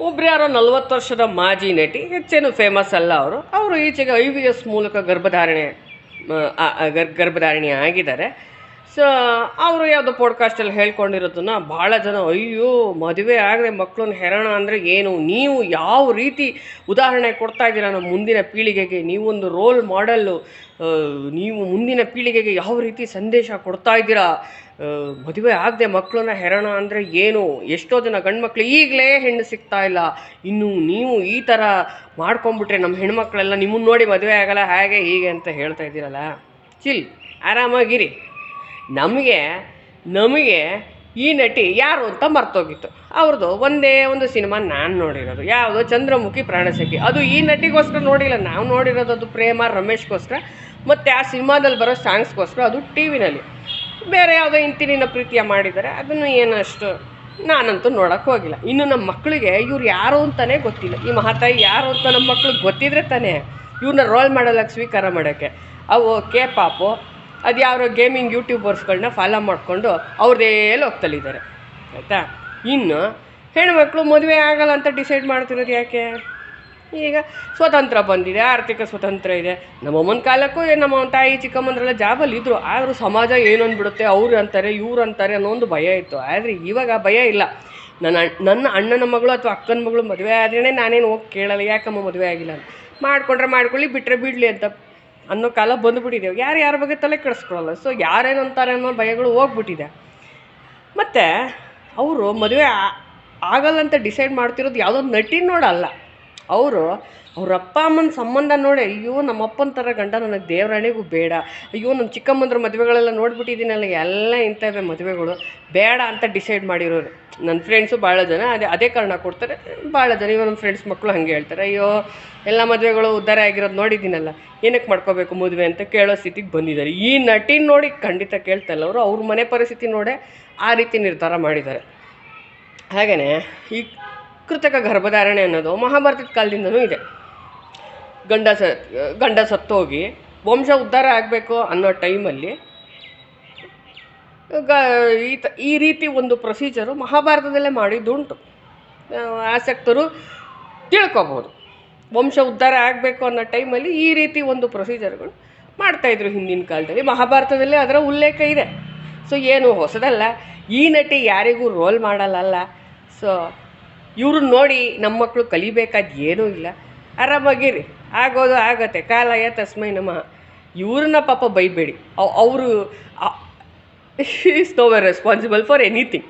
ಒಬ್ರು ಯಾರೋ 40 ವರ್ಷದ ಮಾಜಿ ನಟಿ, ಹೆಚ್ಚೇನು ಫೇಮಸ್ ಅಲ್ಲ ಅವರು ಈಚೆಗೆ IVF ಮೂಲಕ ಗರ್ಭಧಾರಣೆ ಆಗಿದ್ದಾರೆ. ಸೊ ಅವರು ಯಾವುದೋ ಪಾಡ್ಕಾಸ್ಟಲ್ಲಿ ಹೇಳ್ಕೊಂಡಿರೋದನ್ನ ಭಾಳ ಜನ, ಅಯ್ಯೋ ಮದುವೆ ಆಗದೆ ಮಕ್ಕಳನ್ನ ಹೆರೋಣ ಅಂದರೆ ಏನು, ನೀವು ಯಾವ ರೀತಿ ಉದಾಹರಣೆ ಕೊಡ್ತಾ ಇದ್ದೀರಾ ನಮ್ಮ ಮುಂದಿನ ಪೀಳಿಗೆಗೆ, ನೀವೊಂದು ರೋಲ್ ಮಾಡೆಲ್ಲು, ನೀವು ಮುಂದಿನ ಪೀಳಿಗೆಗೆ ಯಾವ ರೀತಿ ಸಂದೇಶ ಕೊಡ್ತಾ ಇದ್ದೀರಾ, ಮದುವೆ ಆಗದೆ ಮಕ್ಕಳನ್ನ ಹೆರೋಣ ಅಂದರೆ ಏನು, ಎಷ್ಟೋ ಜನ ಗಂಡ್ಮಕ್ಳು ಈಗಲೇ ಹೆಣ್ಣು ಸಿಗ್ತಾ ಇಲ್ಲ, ಇನ್ನು ನೀವು ಈ ಥರ ಮಾಡ್ಕೊಂಬಿಟ್ರೆ ನಮ್ಮ ಹೆಣ್ಮಕ್ಳೆಲ್ಲ ನಿಮ್ಮನ್ನು ನೋಡಿ ಮದುವೆ ಆಗಲ್ಲ ಹಾಗೆ ಹೀಗೆ ಅಂತ ಹೇಳ್ತಾ ಇದ್ದೀರಲ್ಲ. ಚಿಲ್, ಆರಾಮಾಗಿರಿ. ನಮಗೆ ಈ ನಟಿ ಯಾರು ಅಂತ ಮರ್ತೋಗಿತ್ತು. ಅವ್ರದ್ದು ಒಂದೇ ಒಂದು ಸಿನಿಮಾ ನಾನು ನೋಡಿರೋದು, ಯಾವುದೋ ಚಂದ್ರಮುಖಿ ಪ್ರಾಣಸಖಿ. ಅದು ಈ ನಟಿಗೋಸ್ಕರ ನೋಡಿಲ್ಲ, ನಾವು ನೋಡಿರೋದು ಅದು ಪ್ರೇಮ ರಮೇಶ್ಗೋಸ್ಕರ, ಮತ್ತು ಆ ಸಿನಿಮಾದಲ್ಲಿ ಬರೋ ಸಾಂಗ್ಸ್ಗೋಸ್ಕರ. ಅದು ಟಿ ವಿನಲ್ಲಿ. ಬೇರೆ ಯಾವುದೋ ಇಂತಿನಿನ ಪ್ರೀತಿಯ ಮಾಡಿದ್ದಾರೆ, ಅದನ್ನು ಏನಷ್ಟು ನಾನಂತೂ ನೋಡೋಕ್ಕೆ ಹೋಗಿಲ್ಲ. ಇನ್ನು ನಮ್ಮ ಮಕ್ಕಳಿಗೆ ಇವ್ರು ಯಾರು ಅಂತಲೇ ಗೊತ್ತಿಲ್ಲ. ಈ ಮಹಾತಾಯಿ ಯಾರು ಅಂತ ನಮ್ಮ ಮಕ್ಳಿಗೆ ಗೊತ್ತಿದ್ರೆ ತಾನೇ ಇವ್ರನ್ನ ರೋಲ್ ಮಾಡಲಾಗಿ ಸ್ವೀಕಾರ ಮಾಡೋಕ್ಕೆ. ಅವು ಪಾಪು ಅದು ಯಾರೋ ಗೇಮಿಂಗ್ ಯೂಟ್ಯೂಬರ್ಸ್ಗಳನ್ನ ಫಾಲೋ ಮಾಡಿಕೊಂಡು ಅವ್ರದ್ದೇ ಹೋಗ್ತಲಿದ್ದಾರೆ, ಆಯಿತಾ. ಇನ್ನು ಹೆಣ್ಮಕ್ಳು ಮದುವೆ ಆಗಲ್ಲ ಅಂತ ಡಿಸೈಡ್ ಮಾಡ್ತಿರೋದು ಯಾಕೆ? ಈಗ ಸ್ವತಂತ್ರ ಬಂದಿದೆ, ಆರ್ಥಿಕ ಸ್ವತಂತ್ರ ಇದೆ. ನಮ್ಮಮ್ಮನ ಕಾಲಕ್ಕೂ ನಮ್ಮ ತಾಯಿ ಚಿಕ್ಕಮ್ಮಂದ್ರೆಲ್ಲ ಜಾಬಲ್ಲಿ ಇದ್ದರು, ಆದರೂ ಸಮಾಜ ಏನು ಅಂದ್ಬಿಡುತ್ತೆ, ಅವ್ರು ಅಂತಾರೆ ಇವ್ರು ಅಂತಾರೆ ಅನ್ನೋ ಒಂದು ಭಯ ಇತ್ತು. ಆದರೆ ಇವಾಗ ಭಯ ಇಲ್ಲ. ನನ್ನ ಅಣ್ಣನ ಮಗಳು ಅಥವಾ ಅಕ್ಕನ ಮಗಳು ಮದುವೆ ಆದ್ರೇ ನಾನೇನು ಹೋಗಿ ಕೇಳಲ್ಲ, ಯಾಕಮ್ಮ ಮದುವೆ ಆಗಿಲ್ಲ ಅಂತ. ಮಾಡ್ಕೊಂಡ್ರೆ ಮಾಡ್ಕೊಳ್ಳಿ, ಬಿಟ್ಟರೆ ಬಿಡಲಿ ಅಂತ ಅನ್ನೋ ಕಾಲ ಬಂದುಬಿಟ್ಟಿದ್ದೇವೆ. ಯಾರ ಬಗ್ಗೆ ತಲೆ ಕೆಡಿಸ್ಕೊಳ್ಳಲ್ಲ. ಸೊ ಯಾರೇನು ಅಂತಾರೆ ಅನ್ನೋ ಭಯಗಳು ಹೋಗ್ಬಿಟ್ಟಿದೆ. ಮತ್ತು ಅವರು ಮದುವೆ ಆಗಲ್ಲ ಅಂತ ಡಿಸೈಡ್ ಮಾಡ್ತಿರೋದು ಯಾವುದೋ ನಟಿ ನೋಡಲ್ಲ, ಅವ್ರ ಅಪ್ಪ ಅಮ್ಮನ ಸಂಬಂಧ ನೋಡಿ, ಅಯ್ಯೋ ನಮ್ಮಪ್ಪನ ಥರ ಗಂಡ ನನಗೆ ದೇವರಾಣಿಗೂ ಬೇಡ, ಅಯ್ಯೋ ನಮ್ಮ ಚಿಕ್ಕಮ್ಮಂದ್ರ ಮದುವೆಗಳೆಲ್ಲ ನೋಡ್ಬಿಟ್ಟಿದ್ದೀನಲ್ಲ, ಎಲ್ಲ ಇಂಥವೇ ಮದುವೆಗಳು ಬೇಡ ಅಂತ ಡಿಸೈಡ್ ಮಾಡಿರೋರು. ನನ್ನ ಫ್ರೆಂಡ್ಸು ಭಾಳ ಜನ ಅದೇ ಕಾರಣ ಕೊಡ್ತಾರೆ. ಭಾಳ ಜನ ಇವಾಗ ನಮ್ಮ ಫ್ರೆಂಡ್ಸ್ ಮಕ್ಕಳು ಹಾಗೆ ಹೇಳ್ತಾರೆ, ಅಯ್ಯೋ ಎಲ್ಲ ಮದುವೆಗಳು ಉದ್ಧಾರ ಆಗಿರೋದು ನೋಡಿದ್ದೀನಲ್ಲ, ಏನಕ್ಕೆ ಮಾಡ್ಕೋಬೇಕು ಮದುವೆ ಅಂತ ಕೇಳೋ ಸ್ಥಿತಿಗೆ ಬಂದಿದ್ದಾರೆ. ಈ ನಟಿನ ನೋಡಿ ಖಂಡಿತ ಕೇಳ್ತಾ ಇಲ್ಲ, ಅವ್ರ ಮನೆ ಪರಿಸ್ಥಿತಿ ನೋಡೇ ಆ ರೀತಿ ನಿರ್ಧಾರ ಮಾಡಿದ್ದಾರೆ. ಹಾಗೆಯೇ ಈ ಕೃತಕ ಗರ್ಭಧಾರಣೆ ಅನ್ನೋದು ಮಹಾಭಾರತದ ಕಾಲದಿಂದನೂ ಇದೆ. ಗಂಡ ಸತ್ತೋಗಿ ವಂಶ ಉದ್ಧಾರ ಆಗಬೇಕು ಅನ್ನೋ ಟೈಮಲ್ಲಿ ಈ ರೀತಿ ಒಂದು ಪ್ರೊಸೀಜರು ಮಹಾಭಾರತದಲ್ಲೇ ಮಾಡಿದ್ದುಂಟು. ಆಸಕ್ತರು ತಿಳ್ಕೊಬೋದು. ವಂಶ ಉದ್ಧಾರ ಆಗಬೇಕು ಅನ್ನೋ ಟೈಮಲ್ಲಿ ಈ ರೀತಿ ಒಂದು ಪ್ರೊಸೀಜರ್ಗಳು ಮಾಡ್ತಾಯಿದ್ರು ಹಿಂದಿನ ಕಾಲದಲ್ಲಿ. ಮಹಾಭಾರತದಲ್ಲೇ ಅದರ ಉಲ್ಲೇಖ ಇದೆ. ಸೊ ಏನು ಹೊಸದಲ್ಲ. ಈ ನಟಿ ಯಾರಿಗೂ ರೋಲ್ ಮಾಡಲ್ಲ. ಸೊ ಇವ್ರನ್ನ ನೋಡಿ ನಮ್ಮ ಮಕ್ಕಳು ಕಲಿಬೇಕಾದ ಏನೂ ಇಲ್ಲ, ಆರಾಮಾಗಿರಿ. ಆಗೋದು ಆಗತ್ತೆ, ಕಾಲಯ ತಸ್ಮೈ ನಮಃ. ಇವ್ರನ್ನ ಪಾಪ ಬೈಬೇಡಿ. ಅವರು is no responsible for anything.